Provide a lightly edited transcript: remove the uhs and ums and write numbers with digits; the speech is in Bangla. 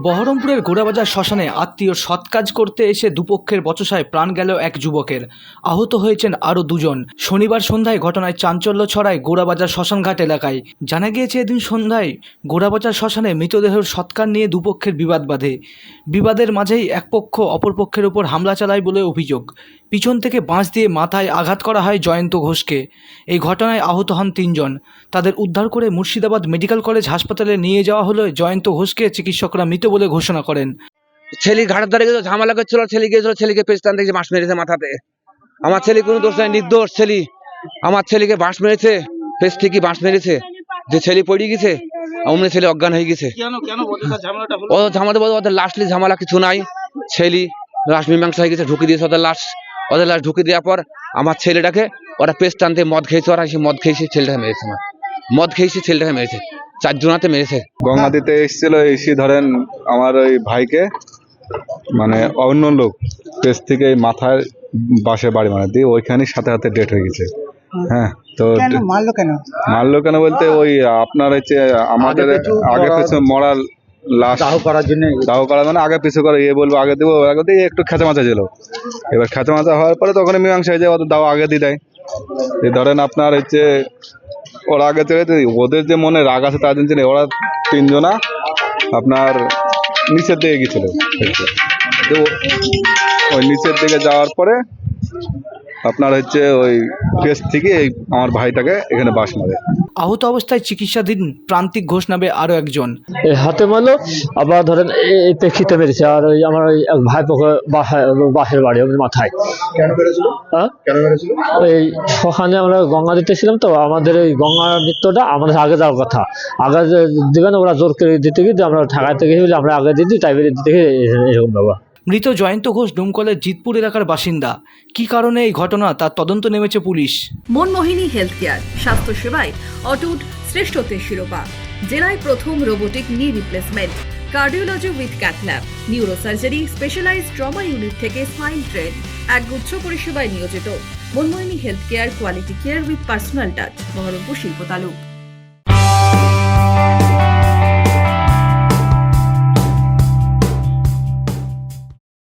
বহরমপুরের গোড়াবাজার শ্মশানে আত্মীয় সৎকাজ করতে এসে দুপক্ষের বচসায় প্রাণ গেল এক যুবকের। আহত হয়েছেন আরও দুজন। শনিবার সন্ধ্যায় ঘটনায় চাঞ্চল্য ছড়ায় গোড়াবাজার শ্মশানঘাট এলাকায়। জানা গিয়েছে এদিন সন্ধ্যায় গোড়াবাজার শ্মশানে মৃতদেহের সৎকার নিয়ে দুপক্ষের বিবাদ বাধে। বিবাদের মাঝেই এক পক্ষ অপর পক্ষের উপর হামলা চালায় বলে অভিযোগ। পিছন থেকে বাঁশ দিয়ে মাথায় আঘাত করা হয় জয়ন্ত ঘোষকে। এই ঘটনায় আহত হন 3 জন। তাদের উদ্ধার করে মুর্শিদাবাদ মেডিকেল কলেজ হাসপাতালে নিয়ে যাওয়া হলে জয়ন্ত ঘোষকে চিকিৎসকরা মৃত বলে ঘোষণা করেন। ছেলে ঘাটের ধারে গেছিল, ঝামেলা করছিল, ছেলে গিয়েছিল, ছেলেকে পেছন থেকে বাঁশ মেরেছে মাথাতে। আমার ছেলে কোনো দোষ নাই, নির্দোষ ছেলে। আমার ছেলেকে বাঁশ মেরেছে, পেছ থেকে বাঁশ মেরেছে, যে ছেলে পড়ে গেছে, অমনি ছেলে অজ্ঞান হয়ে গেছে। ও ঝামেলা বলতে ওদের লাস্টলি ঝামেলা কিছু নাই, ছেলে লাশ মীমাংসা হয়ে গেছে, ঢুকে দিয়েছে ওদের লাশ ঢুকে দেওয়ার পর আমার ছেলেটাকে ওরা পেছ টানতে মদ খেয়েছে, ওরা এসে মদ খেয়েছে, ছেলেটাকে মেরেছে। মদ খেয়েছে, ছেলেটাকে মেরেছে, 4 জনাতে মেরেছে। গঙ্গা দিতে এসেছিল, এসে ধরেন আমার ওই ভাইকে মানে অন্য লোক পেছ থেকে মাথায় বাসে বাড়ি মানে দিয়ে ওইখানে সাথে সাথে ডেট হয়ে গেছে। হ্যাঁ, তো মারলো কেন বলতে ওই আপনার হচ্ছে আমাদের আগে পিছু মরা লাশ দাহ করার মানে আগে পিছু করে বলবো আগে দেবো, আগে দিয়ে একটু খেঁচা মাচা ছিল। এবার খেঁচা মাচা হওয়ার পরে তখন মীমাংসা হয়ে যায়, ওদের দাও আগে দিয়ে দেয়। ধরেন আপনার হচ্ছে ওরা আগে চলে, ওদের যে মনে রাগ আছে তার জন্য ওরা 3 জনা আপনার নিচের দিকে গেছিল। ওই নিচের দিকে যাওয়ার পরে আপনার হচ্ছে ওই পেছ থেকে আমার ভাইটাকে এখানে বাস মারে। আহত অবস্থায় চিকিৎসাধীন প্রান্তিক ঘোষ নামে আরো একজন। হাতে মারলো, আবার ধরেন এই পেক্ষিতে মেরেছে। আর ওই আমার ওই ভাই বাসের বাড়ি মাথায়। ওই সখানে আমরা গঙ্গা দিতে ছিলাম, তো আমাদের ওই গঙ্গা নৃত্যটা আমাদের আগে যাওয়ার কথা, আগে দিবেন ওরা জোর করে দিতে গিয়ে আমরা ঢাকাতে গিয়ে আমরা আগে দিই, তাই দিতে গিয়ে এরকম ব্যাপার। মৃত জয়ন্ত ঘোষ ডুমকলের জিতপুর এলাকার বাসিন্দা। কি কারণে এই ঘটনা তার তদন্ত নেমেছে পুলিশ। মনমোহিনী হেলথ কেয়ার, স্বাস্থ্য সেবায় অটুট শ্রেষ্ঠত্বের শিরোপা। জেলায় প্রথম robotic knee replacement, cardiology with cath lab, neurosurgery, specialised trauma unit থেকে স্পাইন ট্রেন, একগুচ্ছ পরিষেবায় নিয়োজিত। Manmohini health care, quality care with personal touch, Baharampur শিল্প তালুক।